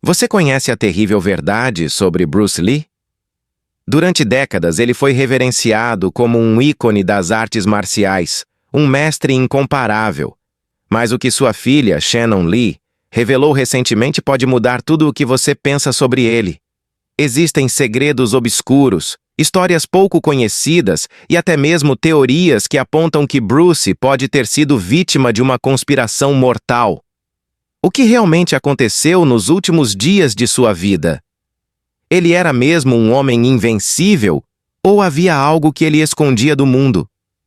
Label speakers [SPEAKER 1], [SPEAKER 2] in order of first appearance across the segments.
[SPEAKER 1] Você conhece a terrível verdade sobre Bruce Lee? Durante décadas, ele foi reverenciado como um ícone das artes marciais, um mestre incomparável. Mas o que sua filha, Shannon Lee, revelou recentemente pode mudar tudo o que você pensa sobre ele. Existem segredos obscuros, histórias pouco conhecidas e até mesmo teorias que apontam que Bruce pode ter sido vítima de uma conspiração mortal. O que realmente aconteceu nos últimos dias de sua vida? Ele era mesmo um homem invencível ou havia algo que ele escondia do mundo?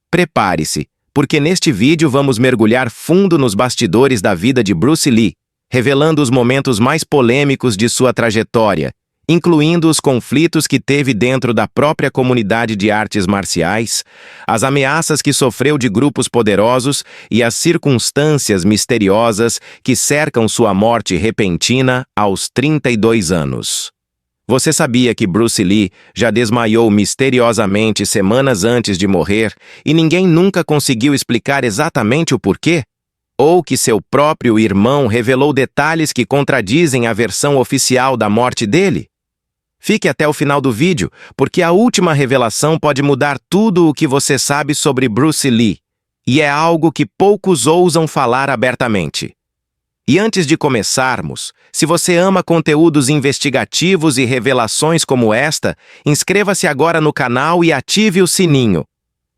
[SPEAKER 1] Prepare-se, porque neste vídeo vamos mergulhar fundo nos bastidores da vida de Bruce Lee, revelando os momentos mais polêmicos de sua trajetória, incluindo os conflitos que teve dentro da própria comunidade de artes marciais, as ameaças que sofreu de grupos poderosos e as circunstâncias misteriosas que cercam sua morte repentina aos 32 anos. Você sabia que Bruce Lee já desmaiou misteriosamente semanas antes de morrer e ninguém nunca conseguiu explicar exatamente o porquê? Ou que seu próprio irmão revelou detalhes que contradizem a versão oficial da morte dele? Fique até o final do vídeo, porque a última revelação pode mudar tudo o que você sabe sobre Bruce Lee, e é algo que poucos ousam falar abertamente. E antes de começarmos, se você ama conteúdos investigativos e revelações como esta, inscreva-se agora no canal e ative o sininho.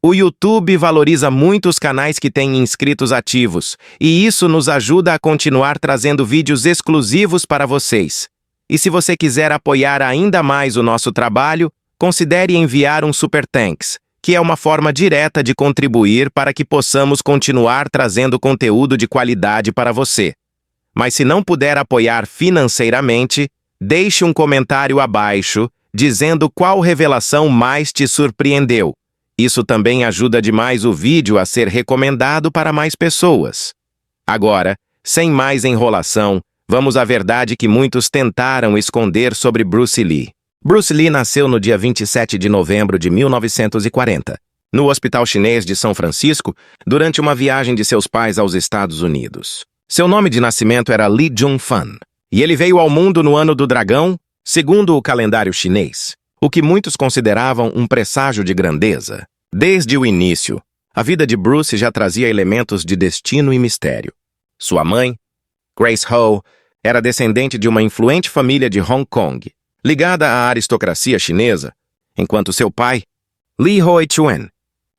[SPEAKER 1] O YouTube valoriza muito os canais que têm inscritos ativos, e isso nos ajuda a continuar trazendo vídeos exclusivos para vocês. E se você quiser apoiar ainda mais o nosso trabalho, considere enviar um Super Thanks, que é uma forma direta de contribuir para que possamos continuar trazendo conteúdo de qualidade para você. Mas se não puder apoiar financeiramente, deixe um comentário abaixo dizendo qual revelação mais te surpreendeu. Isso também ajuda demais o vídeo a ser recomendado para mais pessoas. Agora, sem mais enrolação, vamos à verdade que muitos tentaram esconder sobre Bruce Lee. Bruce Lee nasceu no dia 27 de novembro de 1940, no Hospital Chinês de São Francisco, durante uma viagem de seus pais aos Estados Unidos. Seu nome de nascimento era Lee Jun-fan, e ele veio ao mundo no ano do dragão, segundo o calendário chinês, o que muitos consideravam um presságio de grandeza. Desde o início, a vida de Bruce já trazia elementos de destino e mistério. Sua mãe, Grace Ho, era descendente de uma influente família de Hong Kong, ligada à aristocracia chinesa, enquanto seu pai, Lee Hoi-chuen,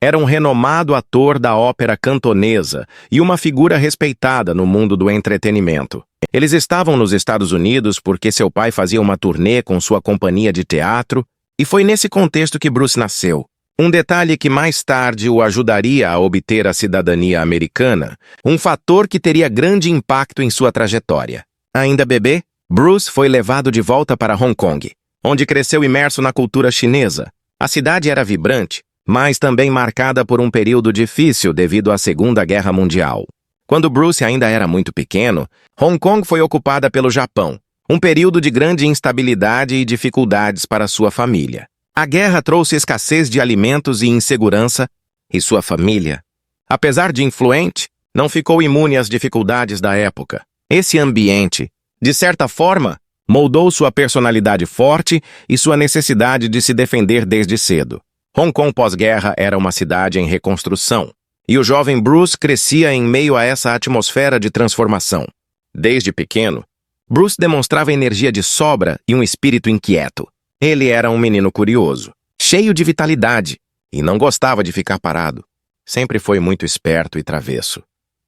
[SPEAKER 1] era um renomado ator da ópera cantonesa e uma figura respeitada no mundo do entretenimento. Eles estavam nos Estados Unidos porque seu pai fazia uma turnê com sua companhia de teatro e foi nesse contexto que Bruce nasceu. Um detalhe que mais tarde o ajudaria a obter a cidadania americana, um fator que teria grande impacto em sua trajetória. Ainda bebê, Bruce foi levado de volta para Hong Kong, onde cresceu imerso na cultura chinesa. A cidade era vibrante, mas também marcada por um período difícil devido à Segunda Guerra Mundial. Quando Bruce ainda era muito pequeno, Hong Kong foi ocupada pelo Japão, um período de grande instabilidade e dificuldades para sua família. A guerra trouxe escassez de alimentos e insegurança, e sua família, apesar de influente, não ficou imune às dificuldades da época. Esse ambiente, de certa forma, moldou sua personalidade forte e sua necessidade de se defender desde cedo. Hong Kong pós-guerra era uma cidade em reconstrução, e o jovem Bruce crescia em meio a essa atmosfera de transformação. Desde pequeno, Bruce demonstrava energia de sobra e um espírito inquieto. Ele era um menino curioso, cheio de vitalidade, e não gostava de ficar parado. Sempre foi muito esperto e travesso,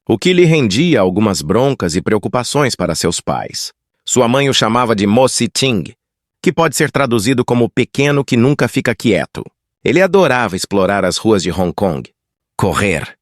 [SPEAKER 1] o que lhe rendia algumas broncas e preocupações para seus pais. Sua mãe o chamava de Mo Si Ting, que pode ser traduzido como pequeno que nunca fica quieto. Ele adorava explorar as ruas de Hong Kong, correr,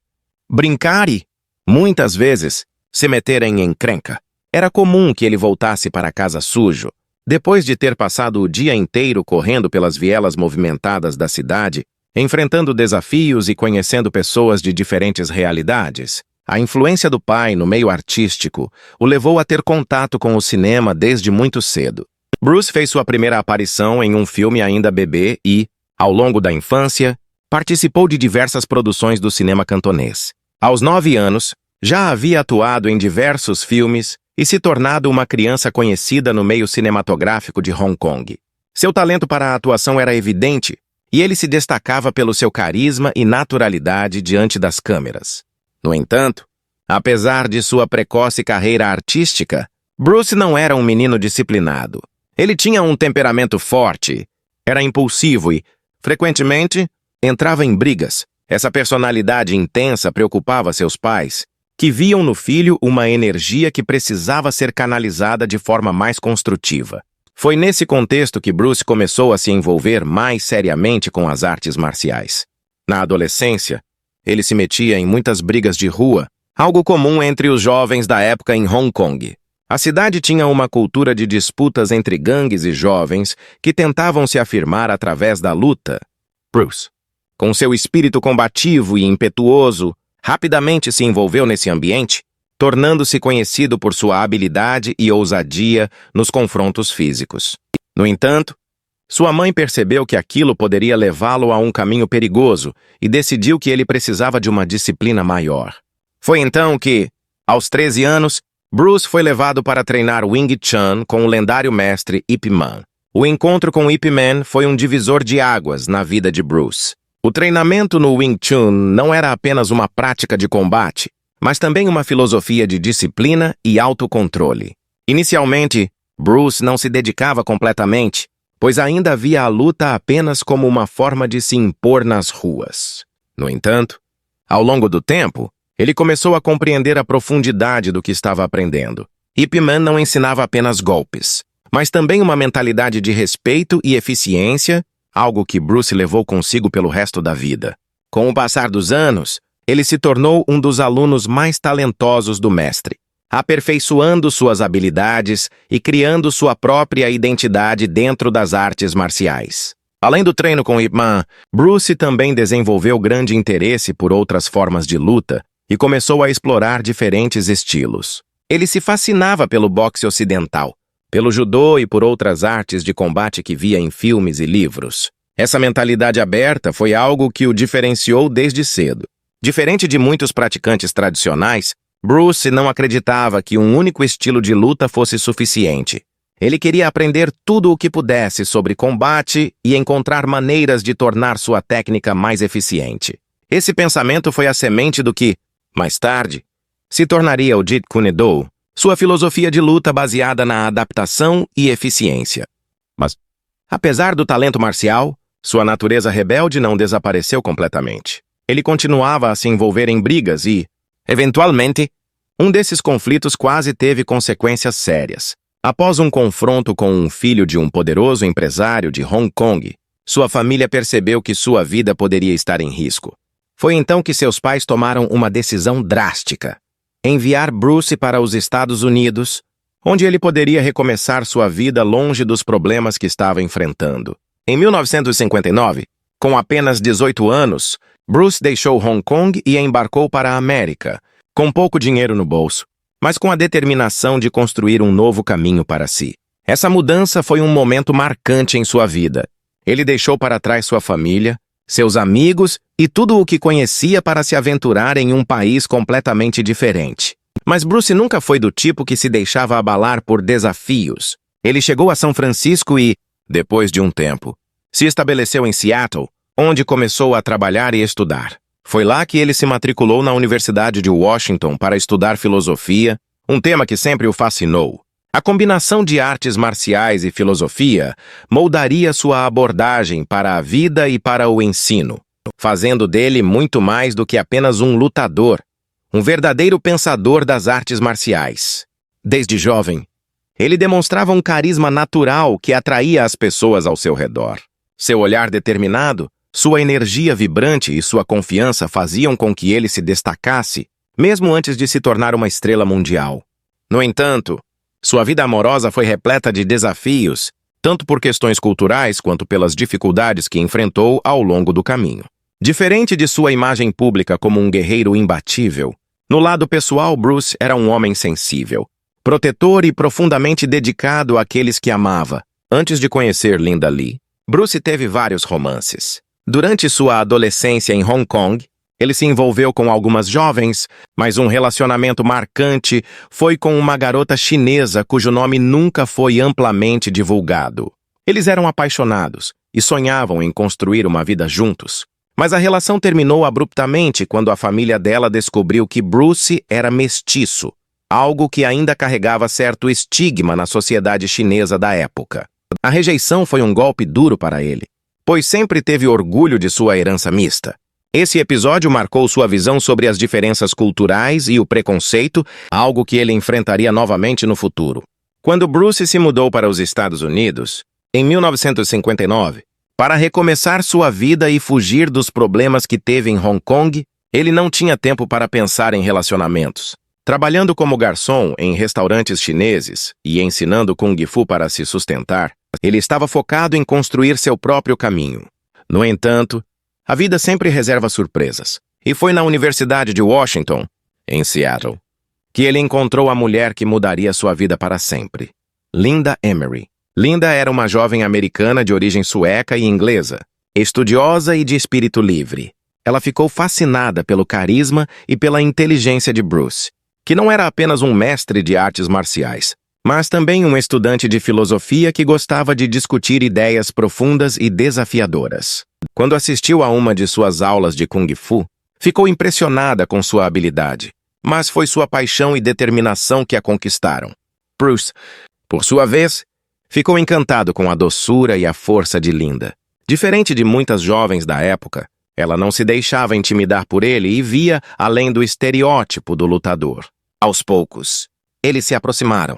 [SPEAKER 1] brincar e, muitas vezes, se meter em encrenca. Era comum que ele voltasse para casa sujo, depois de ter passado o dia inteiro correndo pelas vielas movimentadas da cidade, enfrentando desafios e conhecendo pessoas de diferentes realidades. A influência do pai no meio artístico o levou a ter contato com o cinema desde muito cedo. Bruce fez sua primeira aparição em um filme ainda bebê e, ao longo da infância, participou de diversas produções do cinema cantonês. Aos 9 anos, já havia atuado em diversos filmes e se tornado uma criança conhecida no meio cinematográfico de Hong Kong. Seu talento para a atuação era evidente, e ele se destacava pelo seu carisma e naturalidade diante das câmeras. No entanto, apesar de sua precoce carreira artística, Bruce não era um menino disciplinado. Ele tinha um temperamento forte, era impulsivo e, frequentemente, entrava em brigas. Essa personalidade intensa preocupava seus pais, que viam no filho uma energia que precisava ser canalizada de forma mais construtiva. Foi nesse contexto que Bruce começou a se envolver mais seriamente com as artes marciais. Na adolescência, ele se metia em muitas brigas de rua, algo comum entre os jovens da época em Hong Kong. A cidade tinha uma cultura de disputas entre gangues e jovens que tentavam se afirmar através da luta. Bruce, com seu espírito combativo e impetuoso, rapidamente se envolveu nesse ambiente, tornando-se conhecido por sua habilidade e ousadia nos confrontos físicos. No entanto, sua mãe percebeu que aquilo poderia levá-lo a um caminho perigoso e decidiu que ele precisava de uma disciplina maior. Foi então que, aos 13 anos, Bruce foi levado para treinar Wing Chun com o lendário mestre Ip Man. O encontro com Ip Man foi um divisor de águas na vida de Bruce. O treinamento no Wing Chun não era apenas uma prática de combate, mas também uma filosofia de disciplina e autocontrole. Inicialmente, Bruce não se dedicava completamente, pois ainda via a luta apenas como uma forma de se impor nas ruas. No entanto, ao longo do tempo, ele começou a compreender a profundidade do que estava aprendendo. Ip Man não ensinava apenas golpes, mas também uma mentalidade de respeito e eficiência, algo que Bruce levou consigo pelo resto da vida. Com o passar dos anos, ele se tornou um dos alunos mais talentosos do mestre, aperfeiçoando suas habilidades e criando sua própria identidade dentro das artes marciais. Além do treino com Ip Man, Bruce também desenvolveu grande interesse por outras formas de luta e começou a explorar diferentes estilos. Ele se fascinava pelo boxe ocidental, pelo judô e por outras artes de combate que via em filmes e livros. Essa mentalidade aberta foi algo que o diferenciou desde cedo. Diferente de muitos praticantes tradicionais, Bruce não acreditava que um único estilo de luta fosse suficiente. Ele queria aprender tudo o que pudesse sobre combate e encontrar maneiras de tornar sua técnica mais eficiente. Esse pensamento foi a semente do que, mais tarde, se tornaria o Jeet Kune Do, sua filosofia de luta baseada na adaptação e eficiência. Mas, apesar do talento marcial, sua natureza rebelde não desapareceu completamente. Ele continuava a se envolver em brigas e, eventualmente, um desses conflitos quase teve consequências sérias. Após um confronto com um filho de um poderoso empresário de Hong Kong, sua família percebeu que sua vida poderia estar em risco. Foi então que seus pais tomaram uma decisão drástica: enviar Bruce para os Estados Unidos, onde ele poderia recomeçar sua vida longe dos problemas que estava enfrentando. Em 1959, com apenas 18 anos, Bruce deixou Hong Kong e embarcou para a América, com pouco dinheiro no bolso, mas com a determinação de construir um novo caminho para si. Essa mudança foi um momento marcante em sua vida. Ele deixou para trás sua família, seus amigos e tudo o que conhecia para se aventurar em um país completamente diferente. Mas Bruce nunca foi do tipo que se deixava abalar por desafios. Ele chegou a São Francisco e, depois de um tempo, se estabeleceu em Seattle, onde começou a trabalhar e estudar. Foi lá que ele se matriculou na Universidade de Washington para estudar filosofia, um tema que sempre o fascinou. A combinação de artes marciais e filosofia moldaria sua abordagem para a vida e para o ensino, fazendo dele muito mais do que apenas um lutador, um verdadeiro pensador das artes marciais. Desde jovem, ele demonstrava um carisma natural que atraía as pessoas ao seu redor. Seu olhar determinado, sua energia vibrante e sua confiança faziam com que ele se destacasse, mesmo antes de se tornar uma estrela mundial. No entanto, sua vida amorosa foi repleta de desafios, tanto por questões culturais quanto pelas dificuldades que enfrentou ao longo do caminho. Diferente de sua imagem pública como um guerreiro imbatível, no lado pessoal Bruce era um homem sensível, protetor e profundamente dedicado àqueles que amava. Antes de conhecer Linda Lee, Bruce teve vários romances. Durante sua adolescência em Hong Kong, Ele se envolveu com algumas jovens, mas um relacionamento marcante foi com uma garota chinesa cujo nome nunca foi amplamente divulgado. Eles eram apaixonados e sonhavam em construir uma vida juntos. Mas a relação terminou abruptamente quando a família dela descobriu que Bruce era mestiço, algo que ainda carregava certo estigma na sociedade chinesa da época. A rejeição foi um golpe duro para ele, pois sempre teve orgulho de sua herança mista. Esse episódio marcou sua visão sobre as diferenças culturais e o preconceito, algo que ele enfrentaria novamente no futuro. Quando Bruce se mudou para os Estados Unidos, em 1959, para recomeçar sua vida e fugir dos problemas que teve em Hong Kong, ele não tinha tempo para pensar em relacionamentos. Trabalhando como garçom em restaurantes chineses e ensinando Kung Fu para se sustentar, ele estava focado em construir seu próprio caminho. No entanto, a vida sempre reserva surpresas, e foi na Universidade de Washington, em Seattle, que ele encontrou a mulher que mudaria sua vida para sempre, Linda Emery. Linda era uma jovem americana de origem sueca e inglesa, estudiosa e de espírito livre. Ela ficou fascinada pelo carisma e pela inteligência de Bruce, que não era apenas um mestre de artes marciais, mas também um estudante de filosofia que gostava de discutir ideias profundas e desafiadoras. Quando assistiu a uma de suas aulas de Kung Fu, ficou impressionada com sua habilidade, mas foi sua paixão e determinação que a conquistaram. Bruce, por sua vez, ficou encantado com a doçura e a força de Linda. Diferente de muitas jovens da época, ela não se deixava intimidar por ele e via além do estereótipo do lutador. Aos poucos, eles se aproximaram,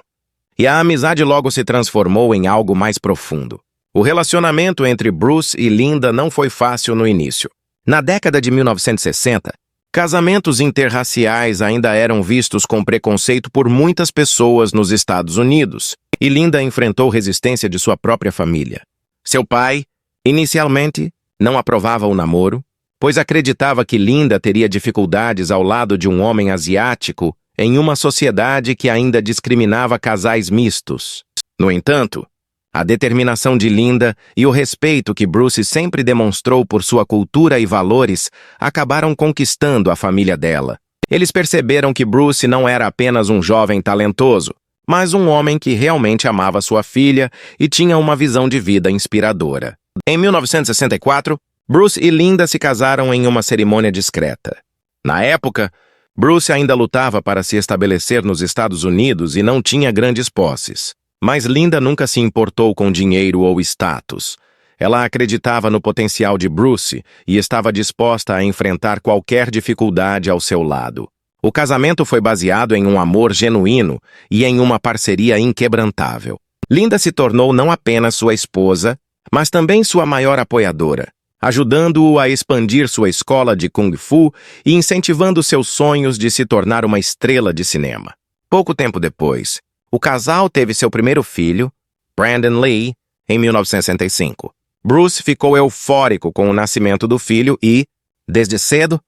[SPEAKER 1] e a amizade logo se transformou em algo mais profundo. O relacionamento entre Bruce e Linda não foi fácil no início. Na década de 1960, casamentos interraciais ainda eram vistos com preconceito por muitas pessoas nos Estados Unidos, e Linda enfrentou resistência de sua própria família. Seu pai, inicialmente, não aprovava o namoro, pois acreditava que Linda teria dificuldades ao lado de um homem asiático em uma sociedade que ainda discriminava casais mistos. No entanto, a determinação de Linda e o respeito que Bruce sempre demonstrou por sua cultura e valores acabaram conquistando a família dela. Eles perceberam que Bruce não era apenas um jovem talentoso, mas um homem que realmente amava sua filha e tinha uma visão de vida inspiradora. Em 1964, Bruce e Linda se casaram em uma cerimônia discreta. Na época, Bruce ainda lutava para se estabelecer nos Estados Unidos e não tinha grandes posses. Mas Linda nunca se importou com dinheiro ou status. Ela acreditava no potencial de Bruce e estava disposta a enfrentar qualquer dificuldade ao seu lado. O casamento foi baseado em um amor genuíno e em uma parceria inquebrantável. Linda se tornou não apenas sua esposa, mas também sua maior apoiadora, ajudando-o a expandir sua escola de Kung Fu e incentivando seus sonhos de se tornar uma estrela de cinema. Pouco tempo depois, o casal teve seu primeiro filho, Brandon Lee, em 1965. Bruce ficou eufórico com o nascimento do filho e, desde cedo,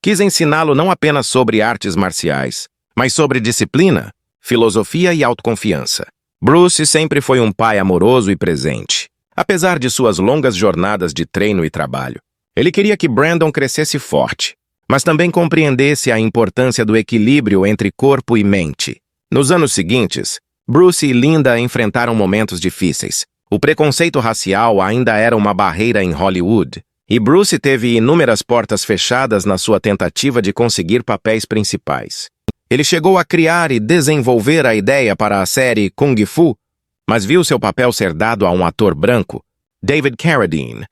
[SPEAKER 1] quis ensiná-lo não apenas sobre artes marciais, mas sobre disciplina, filosofia e autoconfiança. Bruce sempre foi um pai amoroso e presente, apesar de suas longas jornadas de treino e trabalho. Ele queria que Brandon crescesse forte, mas também compreendesse a importância do equilíbrio entre corpo e mente. Nos anos seguintes, Bruce e Linda enfrentaram momentos difíceis. O preconceito racial ainda era uma barreira em Hollywood, e Bruce teve inúmeras portas fechadas na sua tentativa de conseguir papéis principais. Ele chegou a criar e desenvolver a ideia para a série Kung Fu, mas viu seu papel ser dado a um ator branco, David Carradine,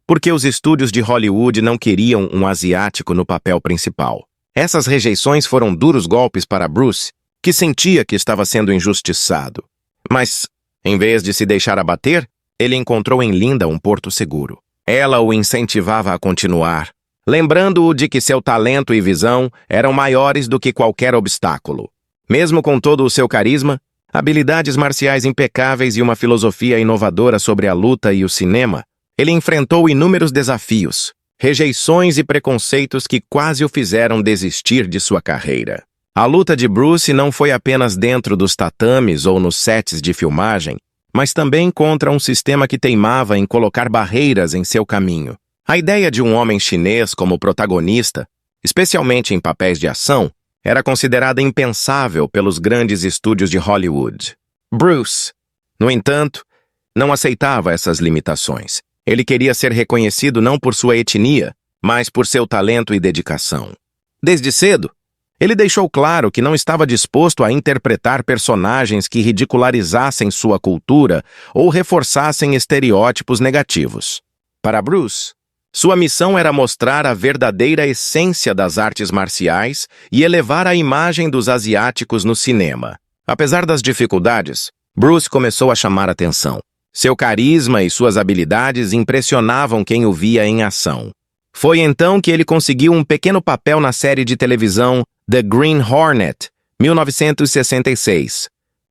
[SPEAKER 1] porque os estúdios de Hollywood não queriam um asiático no papel principal. Essas rejeições foram duros golpes para Bruce, que sentia que estava sendo injustiçado. Mas, em vez de se deixar abater, ele encontrou em Linda um porto seguro. Ela o incentivava a continuar, lembrando-o de que seu talento e visão eram maiores do que qualquer obstáculo. Mesmo com todo o seu carisma, habilidades marciais impecáveis e uma filosofia inovadora sobre a luta e o cinema, ele enfrentou inúmeros desafios, rejeições e preconceitos que quase o fizeram desistir de sua carreira. A luta de Bruce não foi apenas dentro dos tatames ou nos sets de filmagem, mas também contra um sistema que teimava em colocar barreiras em seu caminho. A ideia de um homem chinês como protagonista especialmente em papéis de ação, era considerada impensável pelos grandes estúdios de Hollywood. Bruce, no entanto, não aceitava essas limitações. Ele queria ser reconhecido não por sua etnia, mas por seu talento e dedicação. Desde cedo, ele deixou claro que não estava disposto a interpretar personagens que ridicularizassem sua cultura ou reforçassem estereótipos negativos. Para Bruce, sua missão era mostrar a verdadeira essência das artes marciais e elevar a imagem dos asiáticos no cinema. Apesar das dificuldades, Bruce começou a chamar atenção. Seu carisma e suas habilidades impressionavam quem o via em ação. Foi então que ele conseguiu um pequeno papel na série de televisão The Green Hornet, 1966,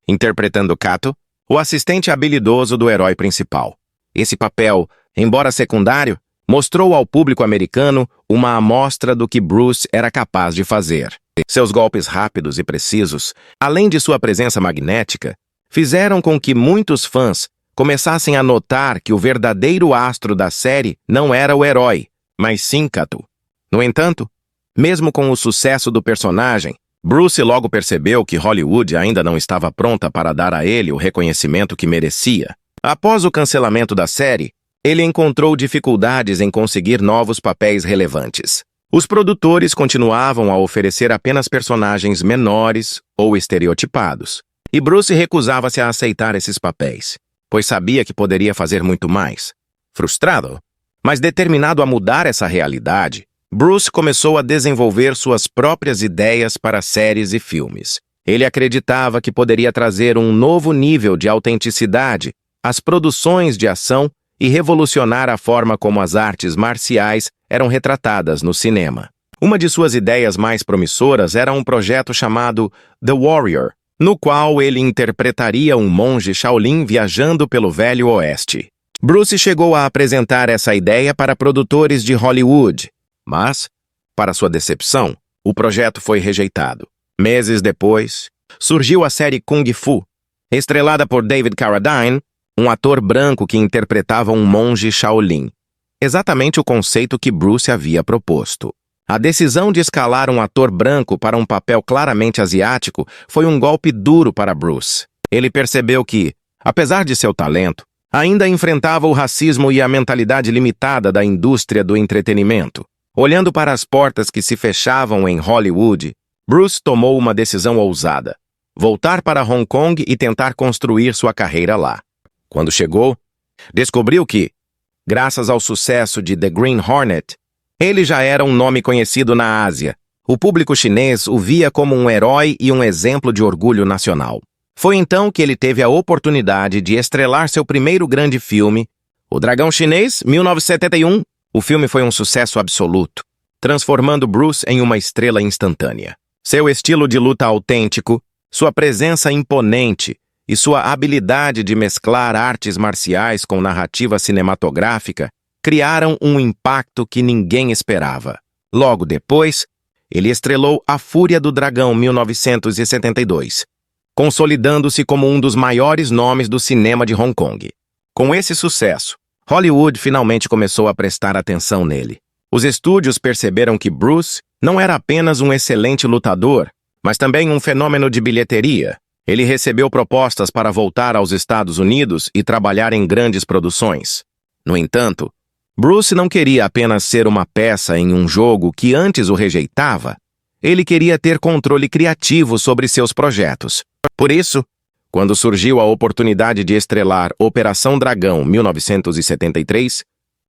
[SPEAKER 1] interpretando Kato, o assistente habilidoso do herói principal. Esse papel, embora secundário, mostrou ao público americano uma amostra do que Bruce era capaz de fazer. Seus golpes rápidos e precisos, além de sua presença magnética, fizeram com que muitos fãs começassem a notar que o verdadeiro astro da série não era o herói, mas sim Kato. No entanto, mesmo com o sucesso do personagem, Bruce logo percebeu que Hollywood ainda não estava pronta para dar a ele o reconhecimento que merecia. Após o cancelamento da série, ele encontrou dificuldades em conseguir novos papéis relevantes. Os produtores continuavam a oferecer apenas personagens menores ou estereotipados, e Bruce recusava-se a aceitar esses papéis, pois sabia que poderia fazer muito mais. Frustrado, mas determinado a mudar essa realidade, Bruce começou a desenvolver suas próprias ideias para séries e filmes. Ele acreditava que poderia trazer um novo nível de autenticidade às produções de ação e revolucionar a forma como as artes marciais eram retratadas no cinema. Uma de suas ideias mais promissoras era um projeto chamado The Warrior, no qual ele interpretaria um monge Shaolin viajando pelo Velho Oeste. Bruce chegou a apresentar essa ideia para produtores de Hollywood, mas, para sua decepção, o projeto foi rejeitado. Meses depois, surgiu a série Kung Fu, estrelada por David Carradine, um ator branco que interpretava um monge Shaolin. Exatamente o conceito que Bruce havia proposto. A decisão de escalar um ator branco para um papel claramente asiático foi um golpe duro para Bruce. Ele percebeu que, apesar de seu talento, ainda enfrentava o racismo e a mentalidade limitada da indústria do entretenimento. Olhando para as portas que se fechavam em Hollywood, Bruce tomou uma decisão ousada: voltar para Hong Kong e tentar construir sua carreira lá. Quando chegou, descobriu que, graças ao sucesso de The Green Hornet, ele já era um nome conhecido na Ásia. O público chinês o via como um herói e um exemplo de orgulho nacional. Foi então que ele teve a oportunidade de estrelar seu primeiro grande filme, O Dragão Chinês, 1971. O filme foi um sucesso absoluto, transformando Bruce em uma estrela instantânea. Seu estilo de luta autêntico, sua presença imponente e sua habilidade de mesclar artes marciais com narrativa cinematográfica criaram um impacto que ninguém esperava. Logo depois, ele estrelou A Fúria do Dragão, 1972, consolidando-se como um dos maiores nomes do cinema de Hong Kong. Com esse sucesso, Hollywood finalmente começou a prestar atenção nele. Os estúdios perceberam que Bruce não era apenas um excelente lutador, mas também um fenômeno de bilheteria. Ele recebeu propostas para voltar aos Estados Unidos e trabalhar em grandes produções. No entanto, Bruce não queria apenas ser uma peça em um jogo que antes o rejeitava. Ele queria ter controle criativo sobre seus projetos. Por isso, quando surgiu a oportunidade de estrelar Operação Dragão, 1973,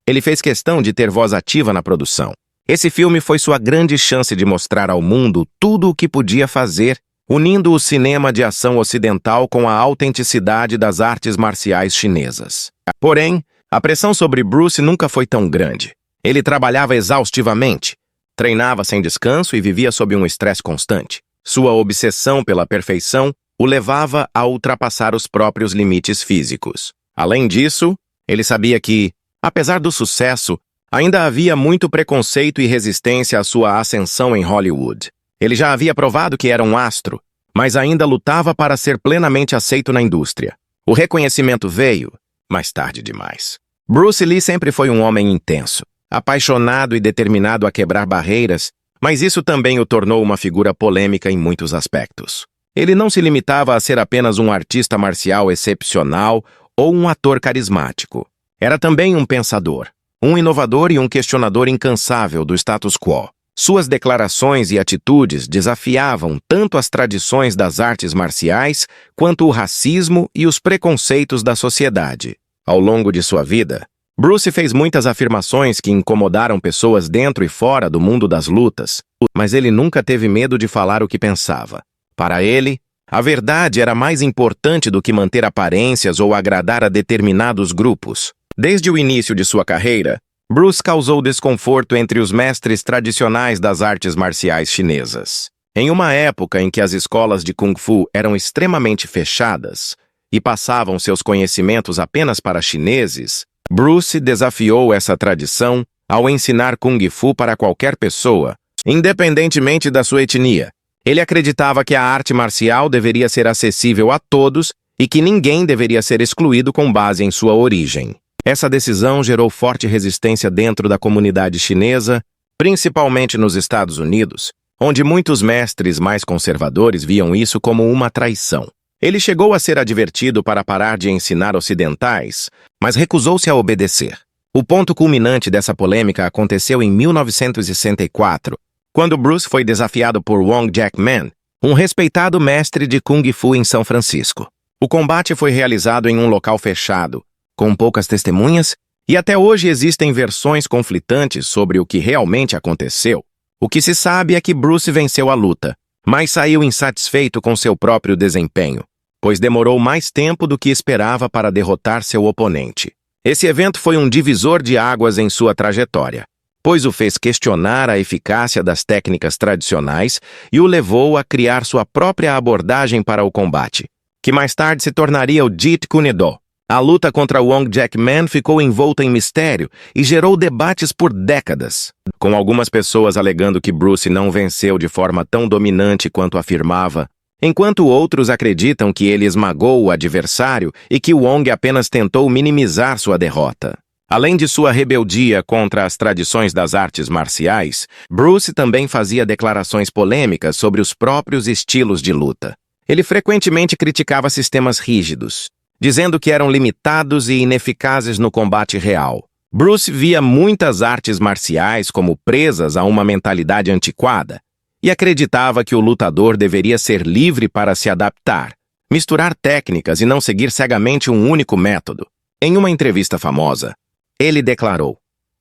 [SPEAKER 1] ele fez questão de ter voz ativa na produção. Esse filme foi sua grande chance de mostrar ao mundo tudo o que podia fazer, unindo o cinema de ação ocidental com a autenticidade das artes marciais chinesas. Porém, a pressão sobre Bruce nunca foi tão grande. Ele trabalhava exaustivamente, treinava sem descanso e vivia sob um estresse constante. Sua obsessão pela perfeição o levava a ultrapassar os próprios limites físicos. Além disso, ele sabia que, apesar do sucesso, ainda havia muito preconceito e resistência à sua ascensão em Hollywood. Ele já havia provado que era um astro, mas ainda lutava para ser plenamente aceito na indústria. O reconhecimento veio, mais tarde demais. Bruce Lee sempre foi um homem intenso, apaixonado e determinado a quebrar barreiras, Mas isso também o tornou uma figura polêmica em muitos aspectos. Ele não se limitava a ser apenas um artista marcial excepcional ou um ator carismático. Era também um pensador, um inovador e um questionador incansável do status quo. Suas declarações e atitudes desafiavam tanto as tradições das artes marciais quanto o racismo e os preconceitos da sociedade. Ao longo de sua vida, Bruce fez muitas afirmações que incomodaram pessoas dentro e fora do mundo das lutas, mas ele nunca teve medo de falar o que pensava. Para ele, a verdade era mais importante do que manter aparências ou agradar a determinados grupos. Desde o início de sua carreira, Bruce causou desconforto entre os mestres tradicionais das artes marciais chinesas. Em uma época em que as escolas de Kung Fu eram extremamente fechadas e passavam seus conhecimentos apenas para chineses, Bruce desafiou essa tradição ao ensinar Kung Fu para qualquer pessoa, independentemente da sua etnia. Ele acreditava que a arte marcial deveria ser acessível a todos e que ninguém deveria ser excluído com base em sua origem. Essa decisão gerou forte resistência dentro da comunidade chinesa, principalmente nos Estados Unidos, onde muitos mestres mais conservadores viam isso como uma traição. Ele chegou a ser advertido para parar de ensinar ocidentais, mas recusou-se a obedecer. O ponto culminante dessa polêmica aconteceu em 1964, quando Bruce foi desafiado por Wong Jack-man, um respeitado mestre de Kung Fu em São Francisco. O combate foi realizado em um local fechado, com poucas testemunhas, e até hoje existem versões conflitantes sobre o que realmente aconteceu. O que se sabe é que Bruce venceu a luta, mas saiu insatisfeito com seu próprio desempenho, pois demorou mais tempo do que esperava para derrotar seu oponente. Esse evento foi um divisor de águas em sua trajetória, pois o fez questionar a eficácia das técnicas tradicionais e o levou a criar sua própria abordagem para o combate, que mais tarde se tornaria o Jeet Kune Do. A luta contra Wong Jack-man ficou envolta em mistério e gerou debates por décadas, com algumas pessoas alegando que Bruce não venceu de forma tão dominante quanto afirmava, enquanto outros acreditam que ele esmagou o adversário e que Wong apenas tentou minimizar sua derrota. Além de sua rebeldia contra as tradições das artes marciais, Bruce também fazia declarações polêmicas sobre os próprios estilos de luta. Ele frequentemente criticava sistemas rígidos, dizendo que eram limitados e ineficazes no combate real. Bruce via muitas artes marciais como presas a uma mentalidade antiquada e acreditava que o lutador deveria ser livre para se adaptar, misturar técnicas e não seguir cegamente um único método. Em uma entrevista famosa, ele declarou: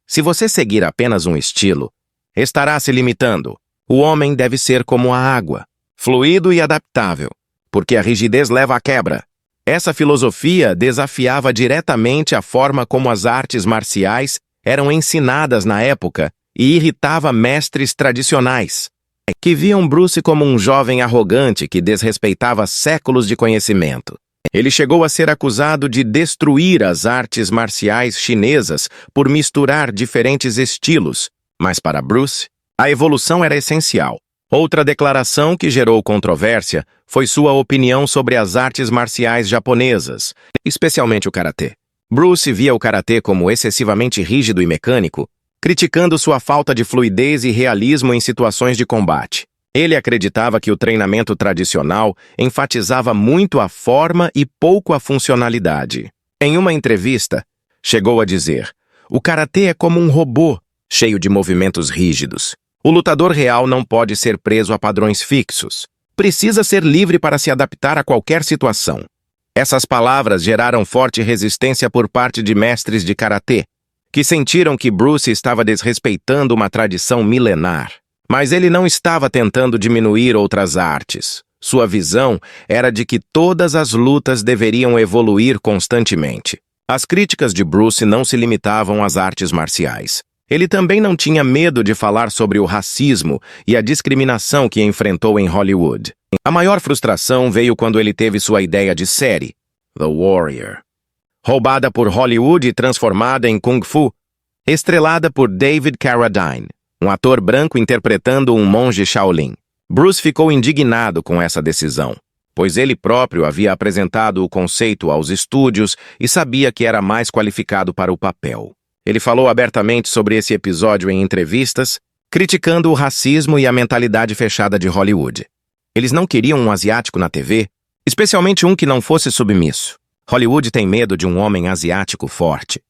[SPEAKER 1] "Se você seguir apenas um estilo, estará se limitando. O homem deve ser como a água, fluido e adaptável, porque a rigidez leva à quebra." Essa filosofia desafiava diretamente a forma como as artes marciais eram ensinadas na época e irritava mestres tradicionais, que viam Bruce como um jovem arrogante que desrespeitava séculos de conhecimento. Ele chegou a ser acusado de destruir as artes marciais chinesas por misturar diferentes estilos, mas para Bruce, a evolução era essencial. Outra declaração que gerou controvérsia foi sua opinião sobre as artes marciais japonesas, especialmente o karatê. Bruce via o karatê como excessivamente rígido e mecânico, criticando sua falta de fluidez e realismo em situações de combate. Ele acreditava que o treinamento tradicional enfatizava muito a forma e pouco a funcionalidade. Em uma entrevista, chegou a dizer: "O karatê é como um robô, cheio de movimentos rígidos. O lutador real não pode ser preso a padrões fixos. Precisa ser livre para se adaptar a qualquer situação." Essas palavras geraram forte resistência por parte de mestres de karatê, que sentiram que Bruce estava desrespeitando uma tradição milenar. Mas ele não estava tentando diminuir outras artes. Sua visão era de que todas as lutas deveriam evoluir constantemente. As críticas de Bruce não se limitavam às artes marciais. Ele também não tinha medo de falar sobre o racismo e a discriminação que enfrentou em Hollywood. A maior frustração veio quando ele teve sua ideia de série, The Warrior, roubada por Hollywood e transformada em Kung Fu, estrelada por David Carradine, um ator branco interpretando um monge Shaolin. Bruce ficou indignado com essa decisão, pois ele próprio havia apresentado o conceito aos estúdios e sabia que era mais qualificado para o papel. Ele falou abertamente sobre esse episódio em entrevistas, criticando o racismo e a mentalidade fechada de Hollywood. Eles não queriam um asiático na TV, especialmente um que não fosse submisso. Hollywood tem medo de um homem asiático forte.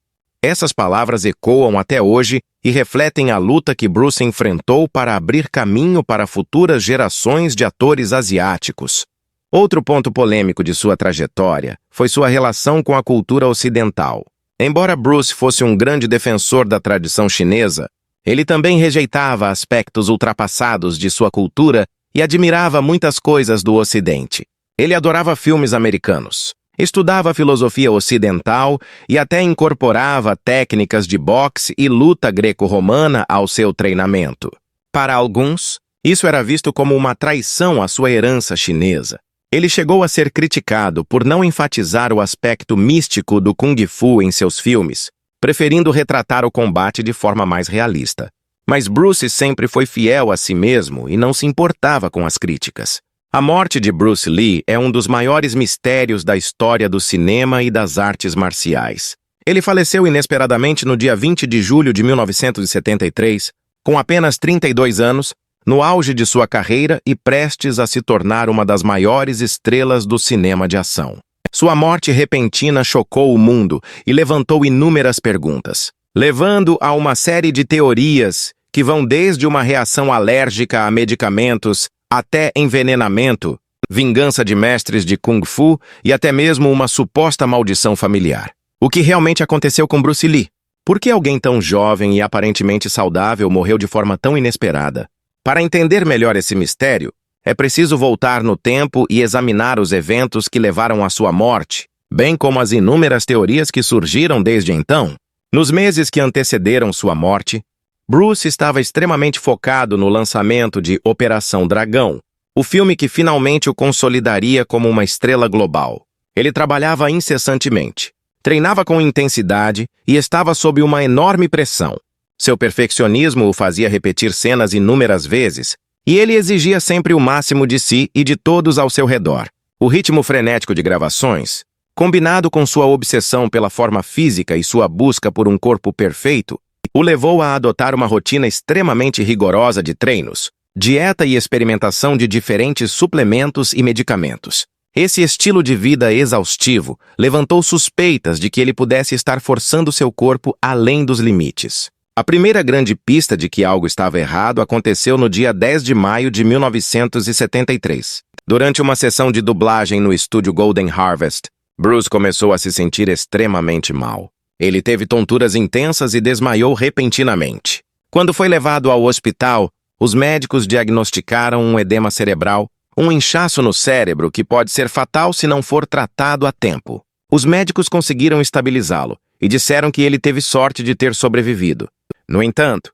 [SPEAKER 1] Essas palavras ecoam até hoje e refletem a luta que Bruce enfrentou para abrir caminho para futuras gerações de atores asiáticos. Outro ponto polêmico de sua trajetória foi sua relação com a cultura ocidental. Embora Bruce fosse um grande defensor da tradição chinesa, ele também rejeitava aspectos ultrapassados de sua cultura e admirava muitas coisas do Ocidente. Ele adorava filmes americanos, estudava filosofia ocidental e até incorporava técnicas de boxe e luta greco-romana ao seu treinamento. Para alguns, isso era visto como uma traição à sua herança chinesa. Ele chegou a ser criticado por não enfatizar o aspecto místico do Kung Fu em seus filmes, preferindo retratar o combate de forma mais realista. Mas Bruce sempre foi fiel a si mesmo e não se importava com as críticas. A morte de Bruce Lee é um dos maiores mistérios da história do cinema e das artes marciais. Ele faleceu inesperadamente no dia 20 de julho de 1973, com apenas 32 anos, no auge de sua carreira e prestes a se tornar uma das maiores estrelas do cinema de ação. Sua morte repentina chocou o mundo e levantou inúmeras perguntas, levando a uma série de teorias que vão desde uma reação alérgica a medicamentos até envenenamento, vingança de mestres de Kung Fu e até mesmo uma suposta maldição familiar. O que realmente aconteceu com Bruce Lee? Por que alguém tão jovem e aparentemente saudável morreu de forma tão inesperada? Para entender melhor esse mistério, é preciso voltar no tempo e examinar os eventos que levaram à sua morte, bem como as inúmeras teorias que surgiram desde então. Nos meses que antecederam sua morte, Bruce estava extremamente focado no lançamento de Operação Dragão, o filme que finalmente o consolidaria como uma estrela global. Ele trabalhava incessantemente, treinava com intensidade e estava sob uma enorme pressão. Seu perfeccionismo o fazia repetir cenas inúmeras vezes, e ele exigia sempre o máximo de si e de todos ao seu redor. O ritmo frenético de gravações, combinado com sua obsessão pela forma física e sua busca por um corpo perfeito, o levou a adotar uma rotina extremamente rigorosa de treinos, dieta e experimentação de diferentes suplementos e medicamentos. Esse estilo de vida exaustivo levantou suspeitas de que ele pudesse estar forçando seu corpo além dos limites. A primeira grande pista de que algo estava errado aconteceu no dia 10 de maio de 1973. Durante uma sessão de dublagem no estúdio Golden Harvest, Bruce começou a se sentir extremamente mal. Ele teve tonturas intensas e desmaiou repentinamente. Quando foi levado ao hospital, os médicos diagnosticaram um edema cerebral, um inchaço no cérebro que pode ser fatal se não for tratado a tempo. Os médicos conseguiram estabilizá-lo e disseram que ele teve sorte de ter sobrevivido. No entanto,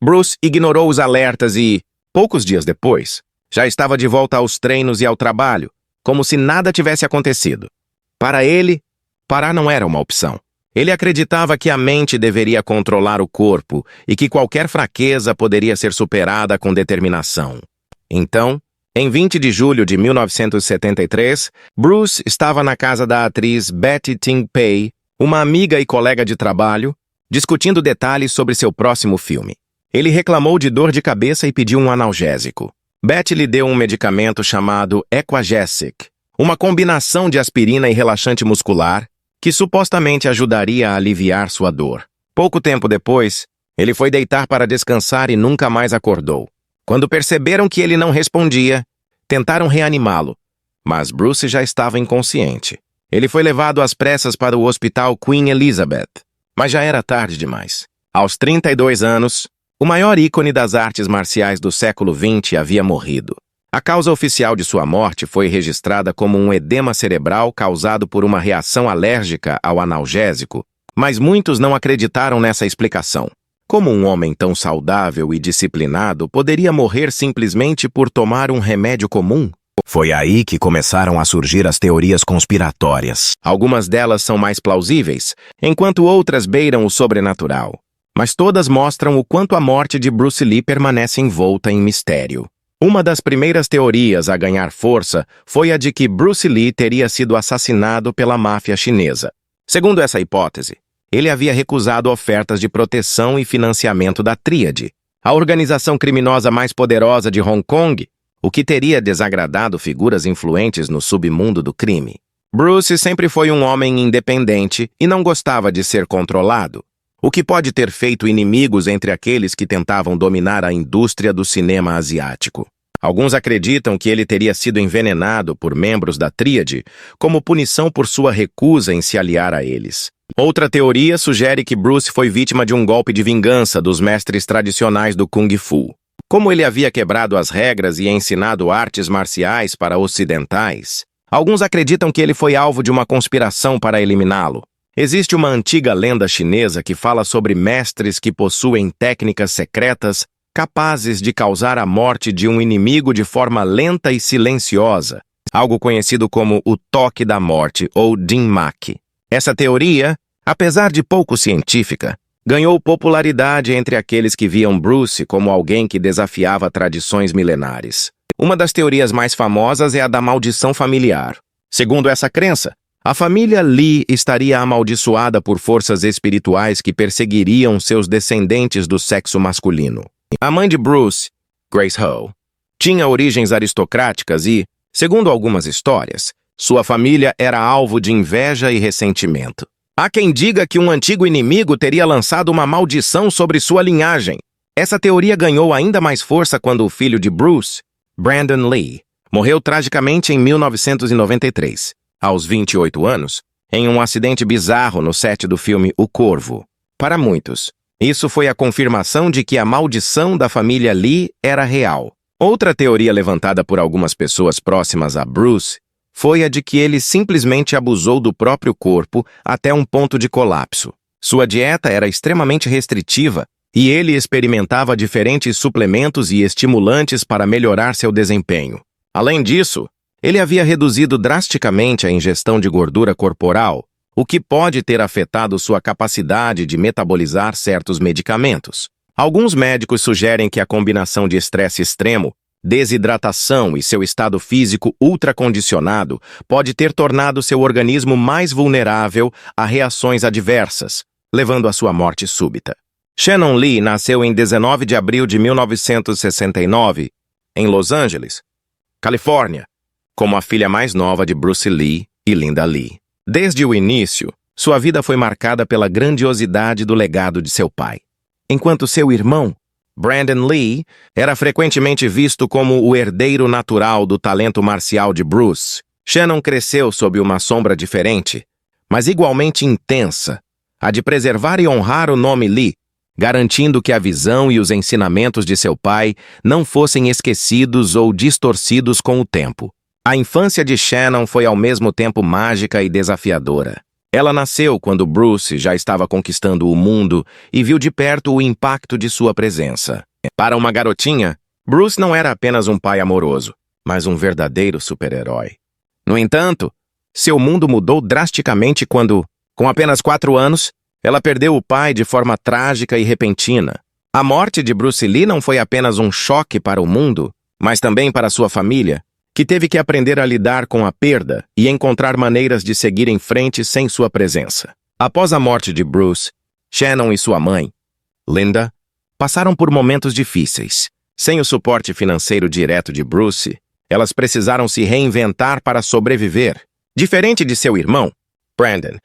[SPEAKER 1] Bruce ignorou os alertas e, poucos dias depois, já estava de volta aos treinos e ao trabalho, como se nada tivesse acontecido. Para ele, parar não era uma opção. Ele acreditava que a mente deveria controlar o corpo e que qualquer fraqueza poderia ser superada com determinação. Então, em 20 de julho de 1973, Bruce estava na casa da atriz Betty Ting Pei, uma amiga e colega de trabalho, discutindo detalhes sobre seu próximo filme. Ele reclamou de dor de cabeça e pediu um analgésico. Betty lhe deu um medicamento chamado Equagesic, uma combinação de aspirina e relaxante muscular que supostamente ajudaria a aliviar sua dor. Pouco tempo depois, ele foi deitar para descansar e nunca mais acordou. Quando perceberam que ele não respondia, tentaram reanimá-lo, mas Bruce já estava inconsciente. Ele foi levado às pressas para o hospital Queen Elizabeth, mas já era tarde demais. Aos 32 anos, o maior ícone das artes marciais do século XX havia morrido. A causa oficial de sua morte foi registrada como um edema cerebral causado por uma reação alérgica ao analgésico, mas muitos não acreditaram nessa explicação. Como um homem tão saudável e disciplinado poderia morrer simplesmente por tomar um remédio comum? Foi aí que começaram a surgir as teorias conspiratórias. Algumas delas são mais plausíveis, enquanto outras beiram o sobrenatural. Mas todas mostram o quanto a morte de Bruce Lee permanece envolta em mistério. Uma das primeiras teorias a ganhar força foi a de que Bruce Lee teria sido assassinado pela máfia chinesa. Segundo essa hipótese, ele havia recusado ofertas de proteção e financiamento da Tríade. a organização criminosa mais poderosa de Hong Kong, o que teria desagradado figuras influentes no submundo do crime. Bruce sempre foi um homem independente e não gostava de ser controlado, o que pode ter feito inimigos entre aqueles que tentavam dominar a indústria do cinema asiático. Alguns acreditam que ele teria sido envenenado por membros da tríade como punição por sua recusa em se aliar a eles. Outra teoria sugere que Bruce foi vítima de um golpe de vingança dos mestres tradicionais do Kung Fu. Como ele havia quebrado as regras e ensinado artes marciais para ocidentais, alguns acreditam que ele foi alvo de uma conspiração para eliminá-lo. Existe uma antiga lenda chinesa que fala sobre mestres que possuem técnicas secretas capazes de causar a morte de um inimigo de forma lenta e silenciosa, algo conhecido como o toque da morte, ou Din Mak. Essa teoria, apesar de pouco científica, ganhou popularidade entre aqueles que viam Bruce como alguém que desafiava tradições milenares. Uma das teorias mais famosas é a da maldição familiar. Segundo essa crença, a família Lee estaria amaldiçoada por forças espirituais que perseguiriam seus descendentes do sexo masculino. A mãe de Bruce, Grace Ho, tinha origens aristocráticas e, segundo algumas histórias, sua família era alvo de inveja e ressentimento. Há quem diga que um antigo inimigo teria lançado uma maldição sobre sua linhagem. Essa teoria ganhou ainda mais força quando o filho de Bruce, Brandon Lee, morreu tragicamente em 1993, aos 28 anos, em um acidente bizarro no set do filme O Corvo. Para muitos, isso foi a confirmação de que a maldição da família Lee era real. Outra teoria levantada por algumas pessoas próximas a Bruce foi a de que ele simplesmente abusou do próprio corpo até um ponto de colapso. Sua dieta era extremamente restritiva e ele experimentava diferentes suplementos e estimulantes para melhorar seu desempenho. Além disso, ele havia reduzido drasticamente a ingestão de gordura corporal, o que pode ter afetado sua capacidade de metabolizar certos medicamentos. Alguns médicos sugerem que a combinação de estresse extremo, desidratação e seu estado físico ultracondicionado pode ter tornado seu organismo mais vulnerável a reações adversas, levando à sua morte súbita. Shannon Lee nasceu em 19 de abril de 1969, em Los Angeles, Califórnia, como a filha mais nova de Bruce Lee e Linda Lee. Desde o início, sua vida foi marcada pela grandiosidade do legado de seu pai. Enquanto seu irmão, Brandon Lee, era frequentemente visto como o herdeiro natural do talento marcial de Bruce, Shannon cresceu sob uma sombra diferente, mas igualmente intensa, a de preservar e honrar o nome Lee, garantindo que a visão e os ensinamentos de seu pai não fossem esquecidos ou distorcidos com o tempo. A infância de Shannon foi ao mesmo tempo mágica e desafiadora. Ela nasceu quando Bruce já estava conquistando o mundo e viu de perto o impacto de sua presença. Para uma garotinha, Bruce não era apenas um pai amoroso, mas um verdadeiro super-herói. No entanto, seu mundo mudou drasticamente quando, com apenas 4 anos, ela perdeu o pai de forma trágica e repentina. A morte de Bruce Lee não foi apenas um choque para o mundo, mas também para sua família, que teve que aprender a lidar com a perda e encontrar maneiras de seguir em frente sem sua presença. Após a morte de Bruce, Shannon e sua mãe, Linda, passaram por momentos difíceis. Sem o suporte financeiro direto de Bruce, elas precisaram se reinventar para sobreviver. Diferente de seu irmão, Brandon,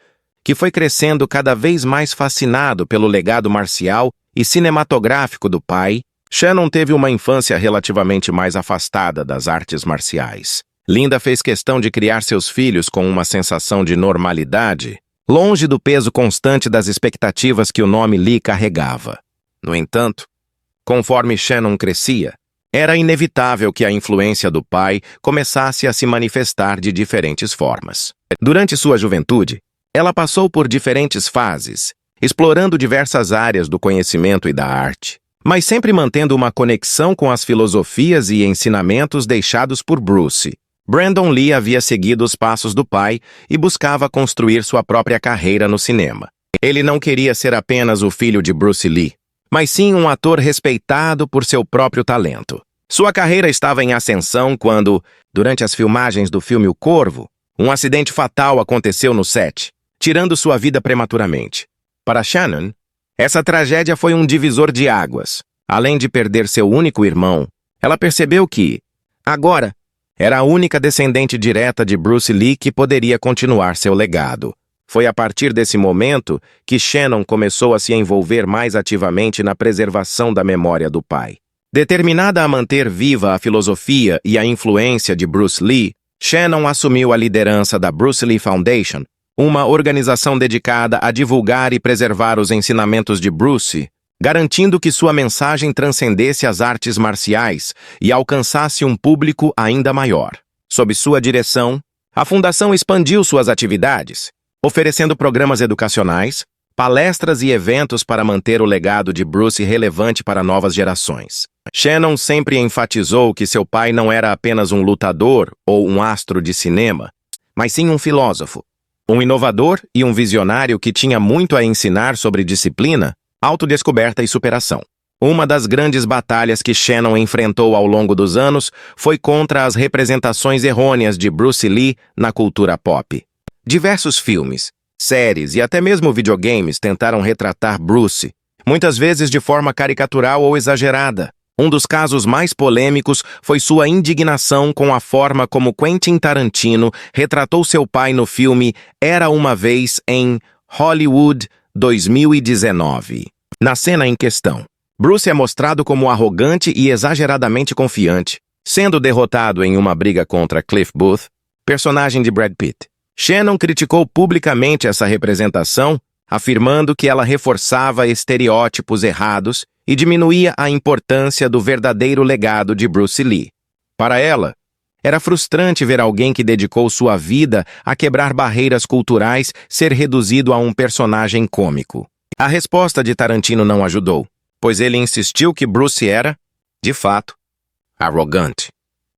[SPEAKER 1] que foi crescendo cada vez mais fascinado pelo legado marcial e cinematográfico do pai, Shannon teve uma infância relativamente mais afastada das artes marciais. Linda fez questão de criar seus filhos com uma sensação de normalidade, longe do peso constante das expectativas que o nome Lee carregava. No entanto, conforme Shannon crescia, era inevitável que a influência do pai começasse a se manifestar de diferentes formas. Durante sua juventude, ela passou por diferentes fases, explorando diversas áreas do conhecimento e da arte, mas sempre mantendo uma conexão com as filosofias e ensinamentos deixados por Bruce. Brandon Lee havia seguido os passos do pai e buscava construir sua própria carreira no cinema. Ele não queria ser apenas o filho de Bruce Lee, mas sim um ator respeitado por seu próprio talento. Sua carreira estava em ascensão quando, durante as filmagens do filme O Corvo, um acidente fatal aconteceu no set, tirando sua vida prematuramente. Para Shannon, essa tragédia foi um divisor de águas. Além de perder seu único irmão, ela percebeu que, agora, era a única descendente direta de Bruce Lee que poderia continuar seu legado. Foi a partir desse momento que Shannon começou a se envolver mais ativamente na preservação da memória do pai. Determinada a manter viva a filosofia e a influência de Bruce Lee, Shannon assumiu a liderança da Bruce Lee Foundation, uma organização dedicada a divulgar e preservar os ensinamentos de Bruce, garantindo que sua mensagem transcendesse as artes marciais e alcançasse um público ainda maior. Sob sua direção, a fundação expandiu suas atividades, oferecendo programas educacionais, palestras e eventos para manter o legado de Bruce relevante para novas gerações. Shannon sempre enfatizou que seu pai não era apenas um lutador ou um astro de cinema, mas sim um filósofo, um inovador e um visionário que tinha muito a ensinar sobre disciplina, autodescoberta e superação. Uma das grandes batalhas que Shannon enfrentou ao longo dos anos foi contra as representações errôneas de Bruce Lee na cultura pop. Diversos filmes, séries e até mesmo videogames tentaram retratar Bruce, muitas vezes de forma caricatural ou exagerada. Um dos casos mais polêmicos foi sua indignação com a forma como Quentin Tarantino retratou seu pai no filme Era Uma Vez em Hollywood 2019. Na cena em questão, Bruce é mostrado como arrogante e exageradamente confiante, sendo derrotado em uma briga contra Cliff Booth, personagem de Brad Pitt. Shannon criticou publicamente essa representação, afirmando que ela reforçava estereótipos errados e diminuía a importância do verdadeiro legado de Bruce Lee. Para ela, era frustrante ver alguém que dedicou sua vida a quebrar barreiras culturais ser reduzido a um personagem cômico. A resposta de Tarantino não ajudou, pois ele insistiu que Bruce era, de fato, arrogante,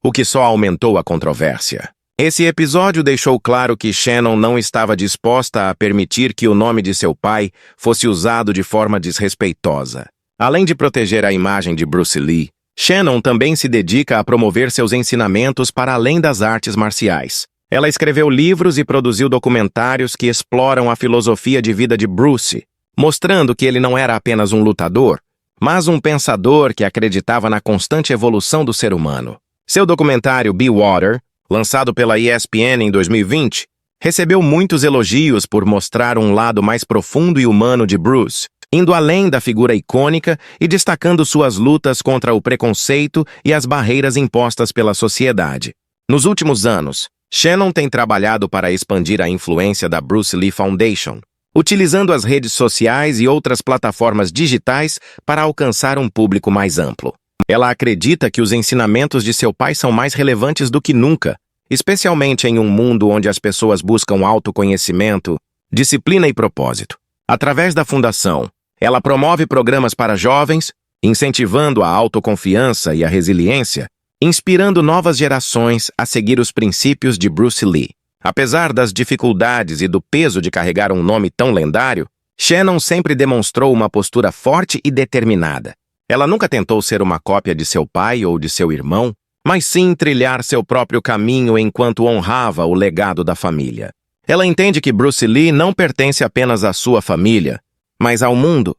[SPEAKER 1] o que só aumentou a controvérsia. Esse episódio deixou claro que Shannon não estava disposta a permitir que o nome de seu pai fosse usado de forma desrespeitosa. Além de proteger a imagem de Bruce Lee, Shannon também se dedica a promover seus ensinamentos para além das artes marciais. Ela escreveu livros e produziu documentários que exploram a filosofia de vida de Bruce, mostrando que ele não era apenas um lutador, mas um pensador que acreditava na constante evolução do ser humano. Seu documentário Be Water, lançado pela ESPN em 2020, recebeu muitos elogios por mostrar um lado mais profundo e humano de Bruce, indo além da figura icônica e destacando suas lutas contra o preconceito e as barreiras impostas pela sociedade. Nos últimos anos, Shannon tem trabalhado para expandir a influência da Bruce Lee Foundation, utilizando as redes sociais e outras plataformas digitais para alcançar um público mais amplo. Ela acredita que os ensinamentos de seu pai são mais relevantes do que nunca, especialmente em um mundo onde as pessoas buscam autoconhecimento, disciplina e propósito. Através da fundação, ela promove programas para jovens, incentivando a autoconfiança e a resiliência, inspirando novas gerações a seguir os princípios de Bruce Lee. Apesar das dificuldades e do peso de carregar um nome tão lendário, Shannon sempre demonstrou uma postura forte e determinada. Ela nunca tentou ser uma cópia de seu pai ou de seu irmão, mas sim trilhar seu próprio caminho enquanto honrava o legado da família. Ela entende que Bruce Lee não pertence apenas à sua família, mas ao mundo,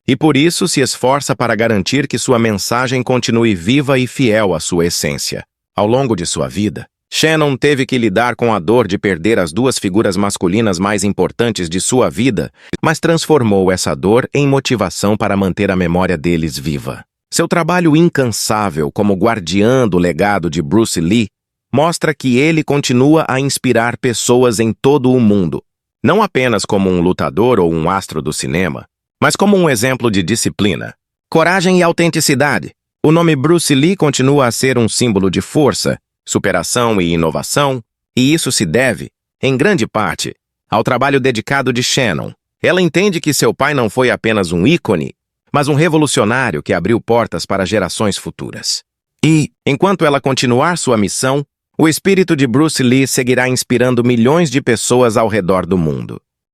[SPEAKER 1] e por isso se esforça para garantir que sua mensagem continue viva e fiel à sua essência. Ao longo de sua vida, Shannon teve que lidar com a dor de perder as duas figuras masculinas mais importantes de sua vida, mas transformou essa dor em motivação para manter a memória deles viva. Seu trabalho incansável como guardiã do legado de Bruce Lee mostra que ele continua a inspirar pessoas em todo o mundo, não apenas como um lutador ou um astro do cinema, mas como um exemplo de disciplina, coragem e autenticidade. O nome Bruce Lee continua a ser um símbolo de força, superação e inovação, e isso se deve, em grande parte, ao trabalho dedicado de Shannon. Ela entende que seu pai não foi apenas um ícone, mas um revolucionário que abriu portas para gerações futuras. E, enquanto ela continuar sua missão, o espírito de Bruce Lee seguirá inspirando milhões de pessoas ao redor do mundo.